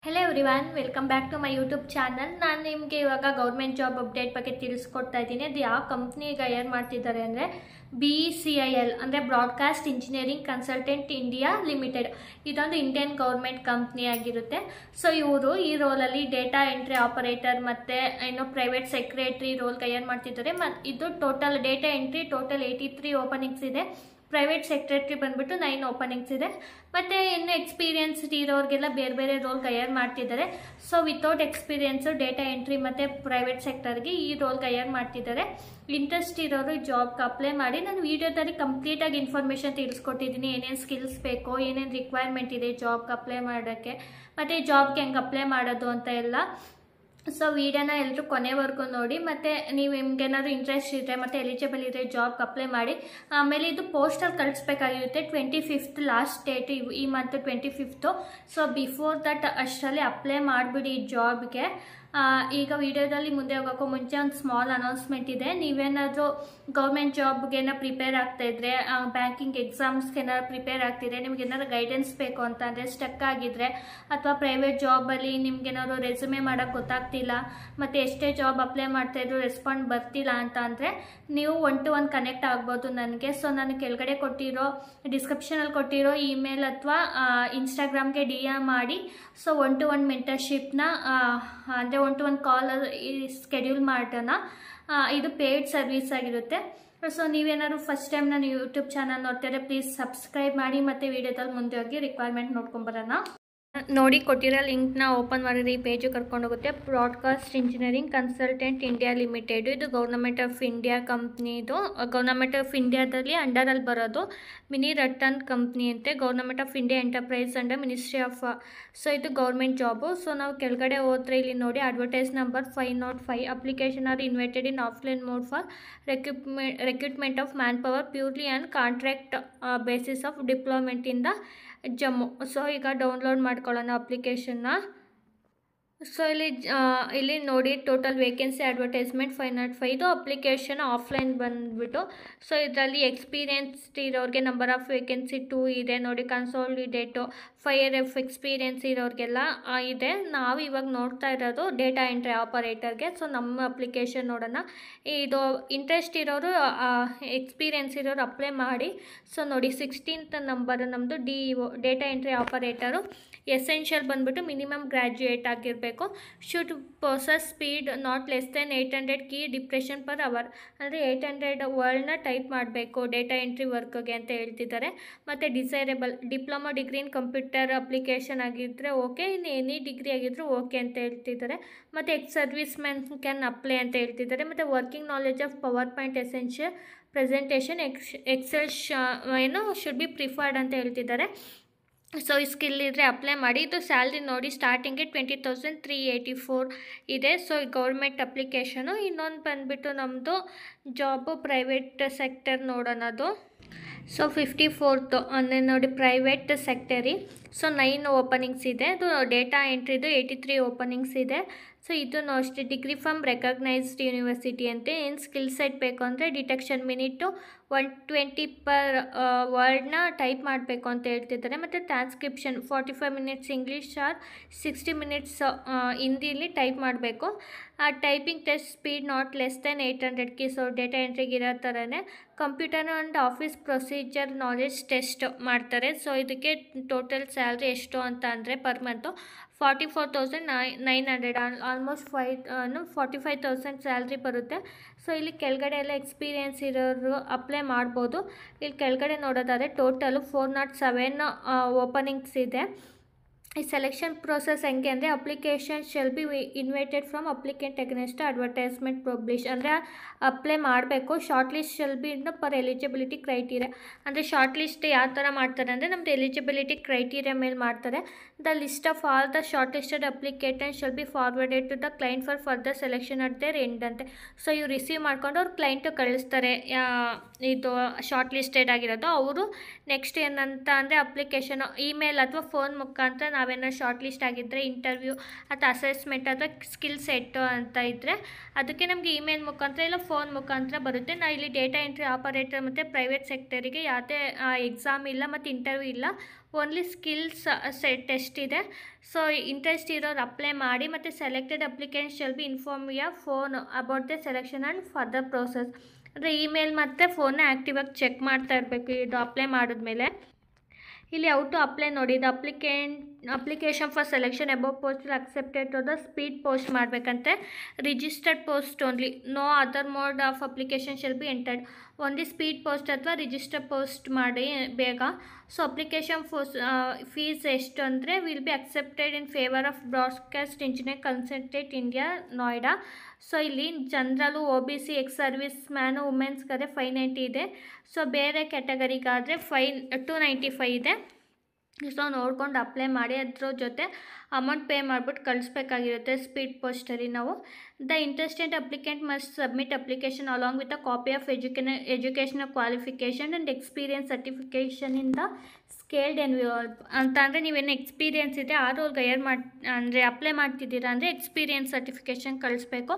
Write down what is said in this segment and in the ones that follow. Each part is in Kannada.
Hello everyone, welcome back to my YouTube channel. ನಾನು ನಿಮಗೆ ಇವಾಗ ಗೌರ್ಮೆಂಟ್ ಜಾಬ್ ಅಪ್ಡೇಟ್ ಬಗ್ಗೆ ತಿಳಿಸ್ಕೊಡ್ತಾ ಇದ್ದೀನಿ. ಅದು ಯಾವ ಕಂಪ್ನಿಗೆ ಹೈಯರ್ ಮಾಡ್ತಿದ್ದಾರೆ ಅಂದರೆ BCIL ಅಂದರೆ broadcast engineering consultant India limited. ಇದೊಂದು ಇಂಡಿಯನ್ ಗೌರ್ಮೆಂಟ್ ಕಂಪ್ನಿ ಆಗಿರುತ್ತೆ. ಸೊ ಇವರು ಈ ರೋಲಲ್ಲಿ ಡೇಟಾ ಎಂಟ್ರಿ ಆಪರೇಟರ್ ಮತ್ತು ಏನೋ ಪ್ರೈವೇಟ್ ಸೆಕ್ರೆಟರಿ ರೋಲ್ಗೆ ಹೈಯರ್ ಮಾಡ್ತಿದ್ದಾರೆ. ಇದು total data entry total 83 openings ಇದೆ. ಪ್ರೈವೇಟ್ ಸೆಕ್ರೆಟರಿ ಬಂದ್ಬಿಟ್ಟು 9 ಓಪನಿಂಗ್ಸ್ ಇದೆ. ಮತ್ತು ಇನ್ನು ಎಕ್ಸ್ಪೀರಿಯನ್ಸ್ ಇರೋರಿಗೆಲ್ಲ ಬೇರೆ ಬೇರೆ ರೋಲ್ಗೆ ಹೈಯರ್ ಮಾಡ್ತಿದ್ದಾರೆ. So without experience data entry ಮತ್ತು ಪ್ರೈವೇಟ್ ಸೆಕ್ಟರ್ಗೆ ಈ ರೋಲ್ಗೆ ಹೈಯರ್ ಮಾಡ್ತಿದ್ದಾರೆ. ಇಂಟ್ರೆಸ್ಟ್ ಇರೋರು ಜಾಬ್ಗೆ ಅಪ್ಲೈ ಮಾಡಿ. ನಾನು ವಿಡಿಯೋದಲ್ಲಿ ಕಂಪ್ಲೀಟಾಗಿ ಇನ್ಫಾರ್ಮೇಷನ್ ತಿಳಿಸ್ಕೊಟ್ಟಿದ್ದೀನಿ. ಏನೇನು ಸ್ಕಿಲ್ಸ್ ಬೇಕು, ಏನೇನು ರಿಕ್ವೈರ್ಮೆಂಟ್ ಇದೆ ಜಾಬ್ಗೆ ಅಪ್ಲೈ ಮಾಡೋಕ್ಕೆ, ಮತ್ತು ಜಾಬ್ಗೆ ಹೆಂಗೆ ಅಪ್ಲೈ ಮಾಡೋದು ಅಂತ ಎಲ್ಲ. ಸೊ ವಿಡಿಯೋನ ಎಲ್ಲರೂ ಕೊನೆವರೆಗೂ ನೋಡಿ. ಮತ್ತು ನೀವು ನಿಮ್ಗೇನಾದ್ರು ಇಂಟ್ರೆಸ್ಟ್ ಇದ್ದರೆ ಮತ್ತು ಎಲಿಜಿಬಲ್ ಇದ್ದರೆ ಜಾಬ್ಗೆ ಅಪ್ಲೈ ಮಾಡಿ. ಆಮೇಲೆ ಇದು ಪೋಸ್ಟಲ್ಲಿ ಕಳಿಸ್ಬೇಕಾಗಿರುತ್ತೆ. 25th ಲಾಸ್ಟ್ ಡೇಟ್, ಈ month 25th. So before that ಅಷ್ಟರಲ್ಲಿ ಅಪ್ಲೈ ಮಾಡಿಬಿಡಿ ಜಾಬ್ಗೆ. ಈಗ ವಿಡಿಯೋದಲ್ಲಿ ಮುಂದೆ ಹೋಗೋಕ್ಕೂ ಮುಂಚೆ ಒಂದು ಸ್ಮಾಲ್ ಅನೌನ್ಸ್ಮೆಂಟ್ ಇದೆ. ನೀವೇನಾದರೂ ಗೌರ್ಮೆಂಟ್ ಜಾಬ್ಗೇನೋ ಪ್ರಿಪೇರ್ ಆಗ್ತಾಯಿದ್ರೆ, ಬ್ಯಾಂಕಿಂಗ್ ಎಕ್ಸಾಮ್ಸ್ಗೇನಾದ್ರು ಪ್ರಿಪೇರ್ ಆಗ್ತಿದ್ರೆ, ನಿಮ್ಗೇನಾದ್ರು ಗೈಡೆನ್ಸ್ ಬೇಕು ಅಂತ ಅಂದರೆ, ಸ್ಟಕ್ ಆಗಿದ್ರೆ, ಅಥವಾ ಪ್ರೈವೇಟ್ ಜಾಬಲ್ಲಿ ನಿಮ್ಗೇನಾದ್ರು ರೆಸ್ಯೂಮೆ ಮಾಡೋಕ್ಕೆ ಗೊತ್ತಾಗ್ತಿಲ್ಲ ಮತ್ತು ಎಷ್ಟೇ ಜಾಬ್ ಅಪ್ಲೈ ಮಾಡ್ತಾಯಿದ್ರು ರೆಸ್ಪಾಂಡ್ ಬರ್ತಿಲ್ಲ ಅಂತ ಅಂದರೆ, ನೀವು 1-to-1 ಕನೆಕ್ಟ್ ಆಗ್ಬೋದು ನನಗೆ. ಸೊ ನಾನು ಕೆಳಗಡೆ ಕೊಟ್ಟಿರೋ ಡಿಸ್ಕ್ರಿಪ್ಷನಲ್ಲಿ ಕೊಟ್ಟಿರೋ ಇಮೇಲ್ ಅಥವಾ ಇನ್ಸ್ಟಾಗ್ರಾಮ್ಗೆ DM ಮಾಡಿ. ಸೊ 1-to-1 ಮೆಂಟರ್ಶಿಪ್ನ ಅಂದರೆ 1-to-1 ಕಾಲ್ ಸ್ಕೆಡ್ಯೂಲ್ ಮಾಡೋಣ. ಇದು ಪೇಯ್ಡ್ ಸರ್ವಿಸ್ ಆಗಿರುತ್ತೆ. ಸೊ ನೀವೇನಾದ್ರು ಫಸ್ಟ್ ಟೈಮ್ ನಾನು ಯೂಟ್ಯೂಬ್ ಚಾನಲ್ ನೋಡ್ತಿದ್ರೆ ಪ್ಲೀಸ್ ಸಬ್ಸ್ಕ್ರೈಬ್ ಮಾಡಿ. ಮತ್ತು ವಿಡಿಯೋದಲ್ಲಿ ಮುಂದೆ ಹೋಗಿ ರಿಕ್ವೈರ್ಮೆಂಟ್ ನೋಡ್ಕೊಂಬರೋಣ. ನೋಡಿ, ಕೊಟ್ಟಿರೋ ಲಿಂಕ್ನ ಓಪನ್ ಮಾಡಿದ್ರೆ ಈ ಪೇಜು ಕರ್ಕೊಂಡೋಗುತ್ತೆ. Broadcast engineering consultant India limited. ಇದು ಗೌರ್ಮೆಂಟ್ ಆಫ್ ಇಂಡಿಯಾ ಕಂಪ್ನಿದು. ಗೌರ್ಮೆಂಟ್ ಆಫ್ ಇಂಡಿಯಾದಲ್ಲಿ ಅಂಡರಲ್ಲಿ ಬರೋದು. ಮಿನಿ ರಟನ್ ಕಂಪ್ನಿ ಅಂತೆ. Government of India enterprise under ministry of. So ಇದು ಗೌರ್ಮೆಂಟ್ ಜಾಬು. ಸೊ ನಾವು ಕೆಳಗಡೆ ಹೋದ್ರೆ ಇಲ್ಲಿ ನೋಡಿ, advertise number 505. Application are invited in offline mode for recruitment of man power purely and contract basis of deployment in the Jammu. So ಈಗ ಡೌನ್ಲೋಡ್ ಮಾಡ್ಕೊಳ್ಳೋಣ ಅಪ್ಲಿಕೇಶನ್ನ. ಸೊ ಇಲ್ಲಿ ನೋಡಿ, ಟೋಟಲ್ ವೇಕೆನ್ಸಿ ಅಡ್ವರ್ಟೈಸ್ಮೆಂಟ್ 505. ಇದು ಅಪ್ಲಿಕೇಶನ್ ಆಫ್ಲೈನ್ ಬಂದುಬಿಟ್ಟು. ಸೊ ಇದರಲ್ಲಿ ಎಕ್ಸ್ಪೀರಿಯನ್ಸ್ ಇರೋರಿಗೆ ನಂಬರ್ ಆಫ್ ವೇಕೆನ್ಸಿ 2 ಇದೆ ನೋಡಿ. ಕನ್ಸಾಲಿಡೇಟು 5 year ಎಕ್ಸ್ಪೀರಿಯನ್ಸ್ ಇರೋರಿಗೆಲ್ಲ ಇದೆ. ನಾವು ಇವಾಗ ನೋಡ್ತಾ ಇರೋದು ಡೇಟಾ ಎಂಟ್ರಿ ಆಪರೇಟರ್ಗೆ. ಸೊ ನಮ್ಮ ಅಪ್ಲಿಕೇಶನ್ ನೋಡೋಣ. ಇದು ಇಂಟ್ರೆಸ್ಟ್ ಇರೋರು, ಎಕ್ಸ್ಪೀರಿಯನ್ಸ್ ಇರೋರು ಅಪ್ಲೈ ಮಾಡಿ. ಸೊ ನೋಡಿ, 16th ನಂಬರ್ ನಮ್ಮದು DEO data entry operator. Essential ಬಂದುಬಿಟ್ಟು ಮಿನಿಮಮ್ ಗ್ರ್ಯಾಜುಯೇಟ್ ಆಗಿರಬೇಕು. Should process speed not less than 800 key depression per hour. ಅಂದರೆ 800 ವರ್ಡ್ನ ಟೈಪ್ ಮಾಡಬೇಕು ಡೇಟಾ ಎಂಟ್ರಿ ವರ್ಕ್ಗೆ ಅಂತ ಹೇಳ್ತಿದ್ದಾರೆ. ಮತ್ತು desirable diploma degree in computer application ಆಗಿದ್ದರೆ ಓಕೆ, ಇನ್ನು ಎನಿ ಡಿಗ್ರಿ ಆಗಿದ್ದರೂ ಓಕೆ ಅಂತ ಹೇಳ್ತಿದ್ದಾರೆ. ಮತ್ತು ಸರ್ವಿಸ್ ಮ್ಯಾನ್ ಕ್ಯಾನ್ ಅಪ್ಲೈ ಅಂತ ಹೇಳ್ತಿದ್ದಾರೆ. ಮತ್ತು working knowledge of PowerPoint essential presentation Excel should be preferred ಅಂತ ಹೇಳ್ತಿದ್ದಾರೆ. ಸೊ ಈ ಸ್ಕಿಲ್ ಇದ್ದರೆ ಅಪ್ಲೈ ಮಾಡಿ. ಇದು ಸ್ಯಾಲ್ರಿ ನೋಡಿ, ಸ್ಟಾರ್ಟಿಂಗ್ಗೆ 20,384 ಇದೆ. So government application. ಇನ್ನೊಂದು ಬಂದುಬಿಟ್ಟು ನಮ್ಮದು ಜಾಬು ಪ್ರೈವೇಟ್ ಸೆಕ್ಟರ್ ನೋಡೋಣದು. ಸೊ 54th ಅಂದರೆ ನೋಡಿ, ಪ್ರೈವೇಟ್ ಸೆಕ್ಟರಿ. ಸೊ 9 ಓಪನಿಂಗ್ಸ್ ಇದೆ. ಅದು ಡೇಟಾ ಎಂಟ್ರಿದು 83 ಓಪನಿಂಗ್ಸ್ ಇದೆ. ಸೊ ಇದೂ ಅಷ್ಟೇ, ಡಿಗ್ರಿ ಫ್ರಮ್ ರೆಕಗ್ನೈಸ್ಡ್ ಯೂನಿವರ್ಸಿಟಿ ಅಂತೆ. ಏನು ಸ್ಕಿಲ್ ಸೆಟ್ ಬೇಕು ಅಂದರೆ ಡಿಟೆಕ್ಷನ್ ಮಿನಿಟು 120 ಪರ್ ವರ್ಡ್ನ ಟೈಪ್ ಮಾಡಬೇಕು ಅಂತ ಹೇಳ್ತಿದ್ದಾರೆ. ಮತ್ತು transcription 45 minutes English or 60 minutes ಹಿಂದಿಲಿ ಟೈಪ್ ಮಾಡಬೇಕು. Typing test speed not less than 800 key. So data ಎಂಟ್ರಿಗೆ ಇರೋ ಥರನೇ computer and office procedure knowledge test ಮಾಡ್ತಾರೆ. ಸೊ ಇದಕ್ಕೆ ಟೋಟಲ್ ಸ್ಯಾಲ್ರಿ ಎಷ್ಟು ಅಂತ ಅಂದರೆ ಪರ್ ಮಂತು 44,900, ಆಲ್ಮೋಸ್ಟ್ 45,000 ಸ್ಯಾಲ್ರಿ ಬರುತ್ತೆ. ಸೊ ಇಲ್ಲಿ ಕೆಳಗಡೆ ಎಲ್ಲ ಎಕ್ಸ್ಪೀರಿಯನ್ಸ್ ಇರೋರು ಅಪ್ಲೈ ಮಾಡ್ಬೋದು. ಇಲ್ಲಿ ಕೆಳಗಡೆ ನೋಡೋದಾದರೆ ಟೋಟಲು 407 ಓಪನಿಂಗ್ಸ್ ಇದೆ. ಈ ಸೆಲೆಕ್ಷನ್ ಪ್ರೋಸೆಸ್ ಹೆಂಗೆ ಅಂದರೆ, application shall be invited from applicant against advertisement publish. ಅಂದರೆ ಅಪ್ಲೈ ಮಾಡಬೇಕು. Short list shall be in per eligibility criteria. ಅಂದರೆ ಶಾರ್ಟ್ ಲಿಸ್ಟ್ ಯಾವ ಥರ ಮಾಡ್ತಾರೆ ಅಂದರೆ, ನಮ್ಮದು ಎಲಿಜಿಬಿಲಿಟಿ ಕ್ರೈಟೀರಿಯಾ ಮೇಲೆ ಮಾಡ್ತಾರೆ. The list of all the short listed applicant shall be forwarded to the client for further selection at their end ಅಂತೆ. ಸೊ ಇವ್ರು ರಿಸೀವ್ ಮಾಡ್ಕೊಂಡು ಅವ್ರು ಕ್ಲೈಂಟು ಕಳಿಸ್ತಾರೆ. ಇದು ಶಾರ್ಟ್ ಲಿಸ್ಟೆಡ್ ಆಗಿರೋದು. ಅವರು ನೆಕ್ಸ್ಟ್ ಏನಂತ ಅಂದರೆ, ಅಪ್ಲಿಕೇಶನ್ ಇಮೇಲ್ ಅಥವಾ ಫೋನ್ ಮುಖಾಂತರ ನಾವು ತಾವೇನೋ ಶಾರ್ಟ್ ಲಿಸ್ಟ್ ಆಗಿದ್ದರೆ ಇಂಟರ್ವ್ಯೂ ಅಥವಾ ಅಸೆಸ್ಮೆಂಟ್ ಅಥವಾ ಸ್ಕಿಲ್ ಸೆಟ್ಟು ಅಂತ ಇದ್ದರೆ ಅದಕ್ಕೆ ನಮಗೆ ಇಮೇಲ್ ಮುಖಾಂತರ ಇಲ್ಲ ಫೋನ್ ಮುಖಾಂತರ ಬರುತ್ತೆ. ನಾವು ಇಲ್ಲಿ ಡೇಟಾ ಎಂಟ್ರಿ ಆಪರೇಟರ್ ಮತ್ತು ಪ್ರೈವೇಟ್ ಸೆಕ್ಟರಿಗೆ ಯಾವುದೇ ಎಕ್ಸಾಮ್ ಇಲ್ಲ ಮತ್ತು ಇಂಟರ್ವ್ಯೂ ಇಲ್ಲ, ಓನ್ಲಿ ಸ್ಕಿಲ್ಸ್ ಟೆಸ್ಟ್ ಇದೆ. ಸೊ ಇಂಟ್ರೆಸ್ಟ್ ಇರೋರು ಅಪ್ಲೈ ಮಾಡಿ ಮತ್ತು selected applicant shall be inform ವಿಯಾ phone about the selection and further process. ಅಂದರೆ ಇಮೇಲ್ ಮತ್ತು ಫೋನ್ನ ಆ್ಯಕ್ಟಿವಾಗಿ ಚೆಕ್ ಮಾಡ್ತಾ ಇರಬೇಕು ಇದು ಅಪ್ಲೈ ಮಾಡಿದ್ಮೇಲೆ. ಇಲ್ಲಿ ಔ ಟು ಅಪ್ಲೈ ನೋಡಿ, ಇದು application for selection above post accepted to the speed post ಮಾಡಬೇಕಂತೆ. Registered post only, no other mode of application shall be entered. Only speed post ಅಥವಾ ರಿಜಿಸ್ಟರ್ ಪೋಸ್ಟ್ ಮಾಡಿ ಬೇಗ. ಸೊ ಅಪ್ಲಿಕೇಶನ್ ಫೀಸ್ ಎಷ್ಟು ಅಂದರೆ will be accepted in favour of broadcast engineer consultant India Noida. So ಇಲ್ಲಿ general OBC ex service man ವುಮೆನ್ಸ್ಗಾದರೆ 590 ಇದೆ. ಸೊ ಬೇರೆ ಕ್ಯಾಟಗರಿಗಾದರೆ 295 ಇದೆ. ಸೊ ನೋಡ್ಕೊಂಡು ಅಪ್ಲೈ ಮಾಡಿ. ಅದ್ರ ಜೊತೆ ಅಮೌಂಟ್ ಪೇ ಮಾಡಿಬಿಟ್ಟು ಕಳಿಸ್ಬೇಕಾಗಿರುತ್ತೆ ಸ್ಪೀಡ್ ಪೋಸ್ಟಲ್ಲಿ ನಾವು. The interested applicant must submit application along with a copy of educational qualification and experience certification in the sealed envelope ಅಂತ. ಅಂದರೆ ನೀವೇನು ಎಕ್ಸ್ಪೀರಿಯನ್ಸ್ ಇದೆ ಆ ರೋಲ್ಗೆ ಅಂದರೆ ಅಪ್ಲೈ ಮಾಡ್ತಿದ್ದೀರಾ ಅಂದರೆ ಎಕ್ಸ್ಪೀರಿಯನ್ಸ್ ಸರ್ಟಿಫಿಕೇಷನ್ ಕಳಿಸ್ಬೇಕು.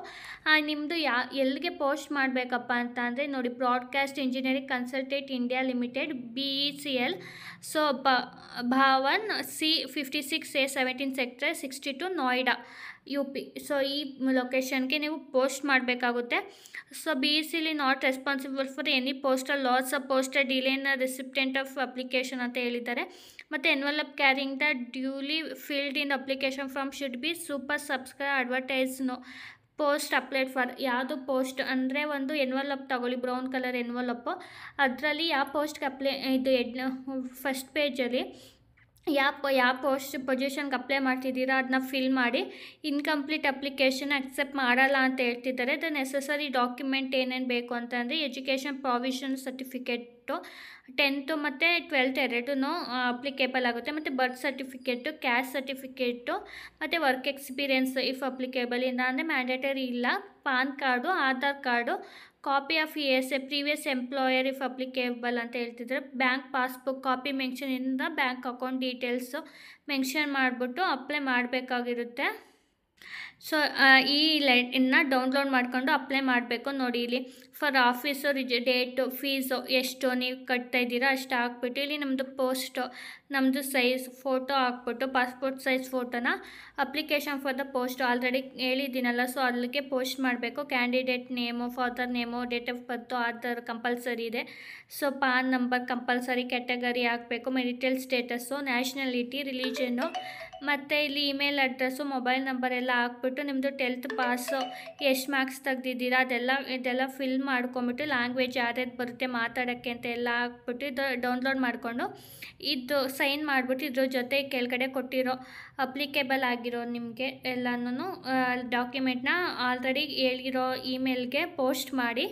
ನಿಮ್ಮದು ಎಲ್ಲಿಗೆ ಪೋಸ್ಟ್ ಮಾಡಬೇಕಪ್ಪ ಅಂತ ಅಂದರೆ ನೋಡಿ, broadcast engineering consultant India limited BECL. So Bhavan C56A17 sector 62 Noida UP. So ಈ ಲೊಕೇಶನ್ಗೆ ನೀವು ಪೋಸ್ಟ್ ಮಾಡಬೇಕಾಗುತ್ತೆ. So BECL not responsible for any postal loss of postal delay in recipient of application ಅಂತ ಹೇಳಿದ್ದಾರೆ. ಮತ್ತು envelope carrying the duly filled in application form should be super subscribe advertise no post applied for. ಯಾವುದು ಪೋಸ್ಟ್ ಅಂದರೆ ಒಂದು ಎನ್ವಲಪ್ ತಗೊಳ್ಳಿ, ಬ್ರೌನ್ ಕಲರ್ ಎನ್ವಲಪ್ಪು. ಅದರಲ್ಲಿ ಯಾವ ಪೋಸ್ಟ್ಗೆ ಇದು ಫಸ್ಟ್ ಪೇಜಲ್ಲಿ ಯಾವ ಪೋಸ್ಟ್ ಪೊಸಿಷನ್ಗೆ ಅಪ್ಲೈ ಮಾಡ್ತಿದ್ದೀರಾ ಅದನ್ನ ಫಿಲ್ ಮಾಡಿ. ಇನ್ಕಂಪ್ಲೀಟ್ ಅಪ್ಲಿಕೇಶನ್ ಅಕ್ಸೆಪ್ಟ್ ಮಾಡಲ್ಲ ಅಂತ ಹೇಳ್ತಿದ್ದಾರೆ. ದ ನೆಸಸರಿ ಡಾಕ್ಯುಮೆಂಟ್ ಏನೇನು ಬೇಕು ಅಂತಂದರೆ ಎಜುಕೇಷನ್ ಪ್ರಾವಿಷನ್ ಸರ್ಟಿಫಿಕೇಟು 10th ಮತ್ತು 12th ಎರಡೂ ಅಪ್ಲಿಕೇಬಲ್ ಆಗುತ್ತೆ. ಮತ್ತು ಬರ್ತ್ ಸರ್ಟಿಫಿಕೇಟು, ಕ್ಯಾಸ್ಟ್ ಸರ್ಟಿಫಿಕೇಟು ಮತ್ತು ವರ್ಕ್ ಎಕ್ಸ್ಪೀರಿಯೆನ್ಸ್ ಇಫ್ ಅಪ್ಲಿಕೇಬಲ್ ಇಲ್ಲ ಅಂದರೆ ಮ್ಯಾಂಡೇಟರಿ ಇಲ್ಲ. PAN card, Aadhaar card, copy of ESA previous employer if applicable ಅಂತ ಹೇಳ್ತಿದ್ದಾರೆ. Bank passbook copy mention in the bank account details mention ಮಾಡಿಬಿಟ್ಟು ಅಪ್ಲೈ ಮಾಡಬೇಕಾಗಿರುತ್ತೆ. ಸೊ ಈ ಲೆಟರ್ನ ಡೌನ್ಲೋಡ್ ಮಾಡಿಕೊಂಡು ಅಪ್ಲೈ ಮಾಡಬೇಕು. ನೋಡಿ ಇಲ್ಲಿ ಫಾರ್ ಆಫೀಸು ಡೇಟು ಫೀಸು ಎಷ್ಟು ನೀವು ಕಟ್ತಾ ಇದ್ದೀರಾ ಅಷ್ಟು ಹಾಕ್ಬಿಟ್ಟು ಇಲ್ಲಿ ನಮ್ಮದು ಪೋಸ್ಟು ನಮ್ಮದು ಸೈಜ್ ಫೋಟೋ ಹಾಕ್ಬಿಟ್ಟು ಪಾಸ್ಪೋರ್ಟ್ ಸೈಜ್ ಫೋಟೋನ application for the post already ಹೇಳಿದ್ದೀನಲ್ಲ, ಸೊ ಅಲ್ಲಿಗೆ ಪೋಸ್ಟ್ ಮಾಡಬೇಕು. Candidate name, father name, date of birth, Aadhaar compulsory ಇದೆ. So PAN number compulsory, category ಹಾಕಬೇಕು, ಮೆರಿಟಲ್ ಸ್ಟೇಟಸ್ಸು, ನ್ಯಾಷನಾಲಿಟಿ, ರಿಲಿಜನ್ನು, ಮತ್ತು ಇಲ್ಲಿ ಇಮೇಲ್ ಅಡ್ರೆಸ್ಸು, ಮೊಬೈಲ್ ನಂಬರ್ ಎಲ್ಲ ಹಾಕ್ಬಿಟ್ಟು ನಿಮ್ಮದು 10th ಪಾಸು ಎಷ್ಟು ಮಾರ್ಕ್ಸ್ ತೆಗ್ದಿದ್ದೀರಾ ಇದೆಲ್ಲ ಫಿಲ್ ಮಾಡ್ಕೊಂಬಿಟ್ಟು ಲ್ಯಾಂಗ್ವೇಜ್ ಯಾರ್ಯಾರು ಬರುತ್ತೆ ಮಾತಾಡೋಕ್ಕೆ ಅಂತ ಎಲ್ಲ ಹಾಕ್ಬಿಟ್ಟು ಇದು ಡೌನ್ಲೋಡ್ ಮಾಡಿಕೊಂಡು ಇದು ಸೈನ್ ಮಾಡಿಬಿಟ್ಟು ಇದ್ರ ಜೊತೆ ಕೆಳಗಡೆ ಕೊಟ್ಟಿರೋ ಅಪ್ಲಿಕೇಬಲ್ ಆಗಿರೋ ನಿಮಗೆ ಎಲ್ಲನೂ ಡಾಕ್ಯುಮೆಂಟ್ನ ಆಲ್ರೆಡಿ ಹೇಳಿರೋ ಇಮೇಲ್ಗೆ ಪೋಸ್ಟ್ ಮಾಡಿ.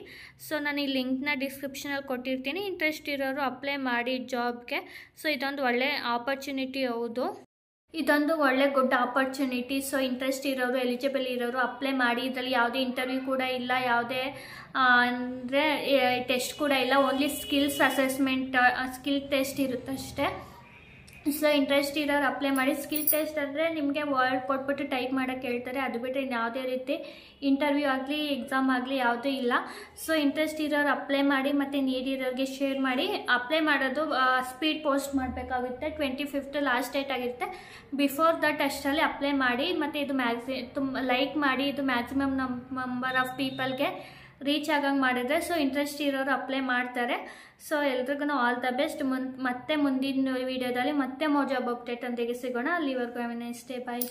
ಸೊ ನಾನು ಈ ಲಿಂಕ್ನ ಡಿಸ್ಕ್ರಿಪ್ಷನಲ್ಲಿ ಕೊಟ್ಟಿರ್ತೀನಿ. ಇಂಟ್ರೆಸ್ಟ್ ಇರೋರು ಅಪ್ಲೈ ಮಾಡಿ ಜಾಬ್ಗೆ. ಸೊ ಇದೊಂದು ಒಳ್ಳೆ ಆಪರ್ಚುನಿಟಿ. ಹೌದು, ಇದೊಂದು ಒಳ್ಳೆ ಗುಡ್ ಆಪರ್ಚುನಿಟಿ. ಸೊ ಇಂಟ್ರೆಸ್ಟ್ ಇರೋರು, ಎಲಿಜಿಬಲ್ ಇರೋರು ಅಪ್ಲೈ ಮಾಡಿ. ಇದರಲ್ಲಿ ಯಾವುದೇ ಇಂಟರ್ವ್ಯೂ ಕೂಡ ಇಲ್ಲ, ಯಾವುದೇ ಅಂದರೆ ಟೆಸ್ಟ್ ಕೂಡ ಇಲ್ಲ. Only skills assessment, skill test ಇರುತ್ತಷ್ಟೇ. ಸೊ ಇಂಟ್ರೆಸ್ಟ್ ಇರೋರು ಅಪ್ಲೈ ಮಾಡಿ. ಸ್ಕಿಲ್ ಟೆಸ್ಟ್ ಅಂದರೆ ನಿಮಗೆ ವರ್ಡ್ ಕೊಟ್ಬಿಟ್ಟು ಟೈಪ್ ಮಾಡೋಕ್ಕೆ ಹೇಳ್ತಾರೆ. ಅದು ಬಿಟ್ಟರೆ ಯಾವುದೇ ರೀತಿ ಇಂಟರ್ವ್ಯೂ ಆಗಲಿ ಎಕ್ಸಾಮ್ ಆಗಲಿ ಯಾವುದೂ ಇಲ್ಲ. ಸೊ ಇಂಟ್ರೆಸ್ಟ್ ಇರೋರು ಅಪ್ಲೈ ಮಾಡಿ ಮತ್ತು ನೀಡಿರೋರಿಗೆ ಶೇರ್ ಮಾಡಿ. ಅಪ್ಲೈ ಮಾಡೋದು ಸ್ಪೀಡ್ ಪೋಸ್ಟ್ ಮಾಡಬೇಕಾಗುತ್ತೆ. 25th ಲಾಸ್ಟ್ ಡೇಟ್ ಆಗಿರುತ್ತೆ. ಬಿಫೋರ್ ದಟ್ ಅಷ್ಟರಲ್ಲಿ ಅಪ್ಲೈ ಮಾಡಿ. ಮತ್ತು ಇದು ಲೈಕ್ ಮಾಡಿ. ಇದು ಮ್ಯಾಕ್ಸಿಮಮ್ ನಂಬರ್ ಆಫ್ ಪೀಪಲ್ಗೆ ರೀಚ್ ಆಗಂಗೆ ಮಾಡಿದ್ರೆ ಸೊ ಇಂಟ್ರೆಸ್ಟ್ ಇರೋರು ಅಪ್ಲೈ ಮಾಡ್ತಾರೆ. ಸೊ ಎಲ್ರಿಗೂ ಆಲ್ ದ ಬೆಸ್ಟ್. ಮತ್ತೆ ಮುಂದಿನ ವಿಡಿಯೋದಲ್ಲಿ ಮತ್ತೆ ಮೋರ್ ಜಾಬ್ ಅಪ್ಡೇಟ್ ಒಂದಿಗೆ ಸಿಗೋಣ. ಅಲ್ಲಿವರೆಗೂ have a nice day. Bye.